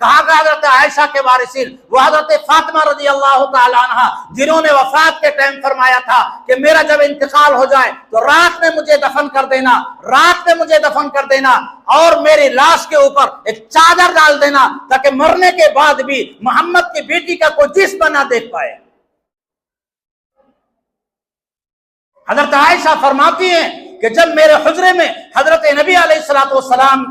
कहा गया हजरत आयशा के वारिसिन वो हजरत फातिमा रजी अल्लाह तआला अन्हा जिन्होंने वफात के टाइम फरमाया था कि मेरा जब इंतकाल हो जाए तो रात में मुझे दफन कर देना, रात में मुझे दफन कर देना और मेरी लाश के ऊपर एक चादर डाल देना ताकि मरने के बाद भी मोहम्मद की बेटी का कोई जिस्म ना देख पाए। हजरत आयशा फरमाती हैं कि जब मेरे हुजरे में हजरत नबी अलैहिस्सलातु वस्सलाम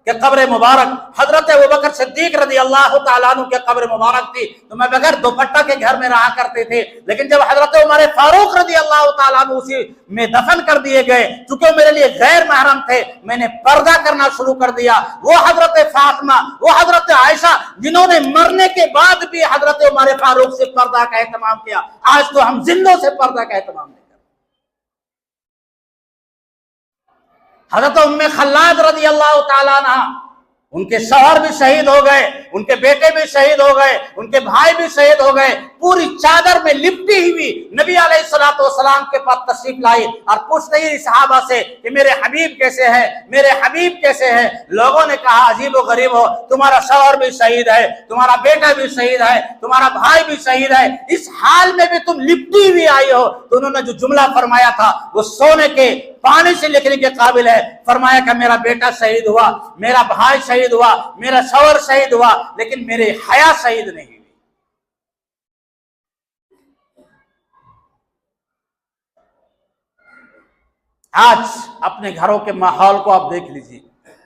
के कब्र मुबारक, हजरत अबू बकर सिद्दीक रज़ी अल्लाह तआला अन्हु के कब्र मुबारक थी तो मैं बगैर दुपट्टा के घर में रहा करते थे, लेकिन जब हजरत उमर फारूक रज़ी अल्लाह तआला अन्हु उसी में दफन कर दिए गए, चूंकि मेरे लिए गैर महरम थे, मैंने पर्दा करना शुरू कर दिया। वो हजरत फातिमा, वो हजरत आयशा जिन्होंने मरने के बाद भी हजरत उमर फारूक से पर्दा का एहतमाम किया, आज तो हम जिंदों से पर्दा का एहतमाम नहीं। हजरत उम्मे खल्लाद रज़ी अल्लाह तआला अन्हा, उनके शौहर भी शहीद हो गए, उनके बेटे भी शहीद हो गए, उनके भाई भी शहीद हो गए, पूरी चादर में लिपटी हुई नबी अलैहिस्सलातु वस्सलाम के पास तशरीफ लाई और पूछ रही सहाबा से कि मेरे हबीब कैसे है, मेरे हबीब कैसे है। लोगों ने कहा अजीब व गरीब हो, तुम्हारा शौहर भी शहीद है, तुम्हारा बेटा भी शहीद है, तुम्हारा भाई भी शहीद है, इस हाल में भी तुम लिपटी हुई आई हो। तो उन्होंने जो जुमला फरमाया था वो सोने के पानी से लिखने के काबिल है। फरमाया कि मेरा बेटा शहीद हुआ, मेरा भाई शहीद हुआ, मेरा शौहर शहीद हुआ, लेकिन मेरे हया शहीद नहीं हुई। आज अपने घरों के माहौल को आप देख लीजिए,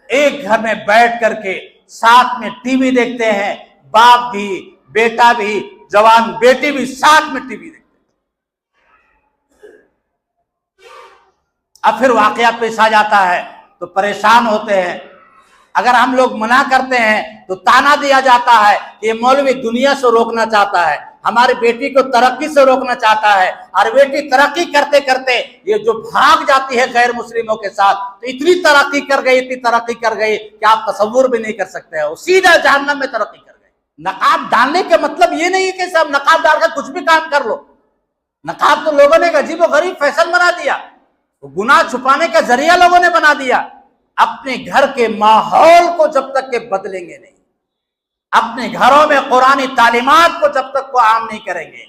एक घर में बैठ करके साथ में टीवी देखते हैं, बाप भी, बेटा भी, जवान बेटी भी साथ में टीवी देखते हैं। अब फिर वाकया पेश आ जाता है तो परेशान होते हैं। अगर हम लोग मना करते हैं तो ताना दिया जाता है कि ये मौलवी दुनिया से रोकना चाहता है, हमारी बेटी को तरक्की से रोकना चाहता है, और बेटी तरक्की करते करते ये जो भाग जाती है गैर मुस्लिमों के साथ, तो इतनी तरक्की कर गई, इतनी तरक्की कर गई कि आप तसव्वुर भी नहीं कर सकते हो, सीधा जहन्नम में तरक्की कर गई। नकाब डालने का मतलब ये नहीं कि सब नकाब डालकर कुछ भी काम कर लो। नकाब तो लोगों ने अजीब व गरीब फैशन बना दिया, गुनाह छुपाने का जरिया लोगों ने बना दिया। अपने घर के माहौल को जब तक के बदलेंगे नहीं, अपने घरों में कुरानी तालीमात को जब तक को आम नहीं करेंगे,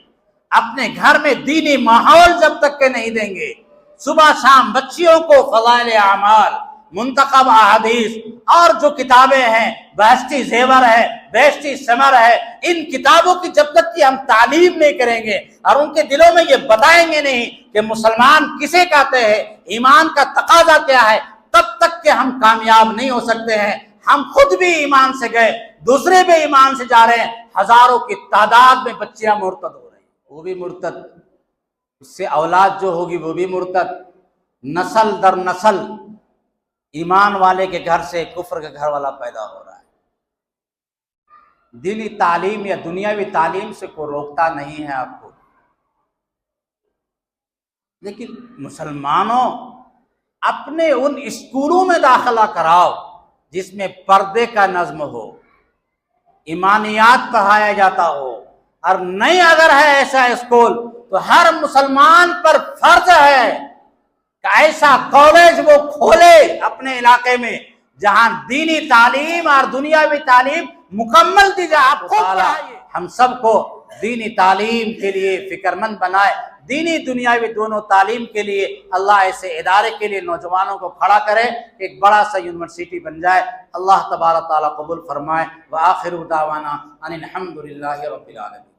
अपने घर में दीनी माहौल जब तक के नहीं देंगे, सुबह शाम बच्चियों को फज़ाइल आमाल, मुंतखब अहादीस और जो किताबें हैं, बहश्ती ज़ेवर है, बहश्ती समर है, इन किताबों की जब तक कि हम तालीम नहीं करेंगे और उनके दिलों में ये बताएंगे नहीं कि मुसलमान किसे कहते हैं, ईमान का तकाजा क्या है, तब तक के हम कामयाब नहीं हो सकते हैं। हम खुद भी ईमान से गए, दूसरे भी ईमान से जा रहे हैं, हजारों की तादाद में बच्चियां मुर्तद हो रही, वो भी मुर्तद, उससे औलाद जो होगी वो भी मुर्तद, नस्ल दर नस्ल ईमान वाले के घर से कुफ्र का घर वाला पैदा हो रहा है। दीनी तालीम या दुनियावी तालीम से कोई रोकता नहीं है आपको, लेकिन मुसलमानों अपने उन स्कूलों में दाखिला कराओ जिसमें पर्दे का नज्म हो, ईमानियात पढ़ाया जाता हो, और नहीं अगर है ऐसा स्कूल तो हर मुसलमान पर फर्ज है कि ऐसा कॉलेज वो खोले अपने इलाके में जहां दीनी तालीम और दुनियावी तालीम मुकम्मल दी जाए। आपको हम सबको दीनी तालीम के लिए फिक्रमंद बनाए, दीनी दुनियावी दोनों तालीम के लिए अल्लाह ऐसे इदारे के लिए नौजवानों को खड़ा करे, एक बड़ा सा यूनिवर्सिटी बन जाए। अल्लाह तबारक तआला कबूल फरमाए। व आखिरु दावाना अनिल हम्दुलिल्लाहि रब्बिल आलमीन।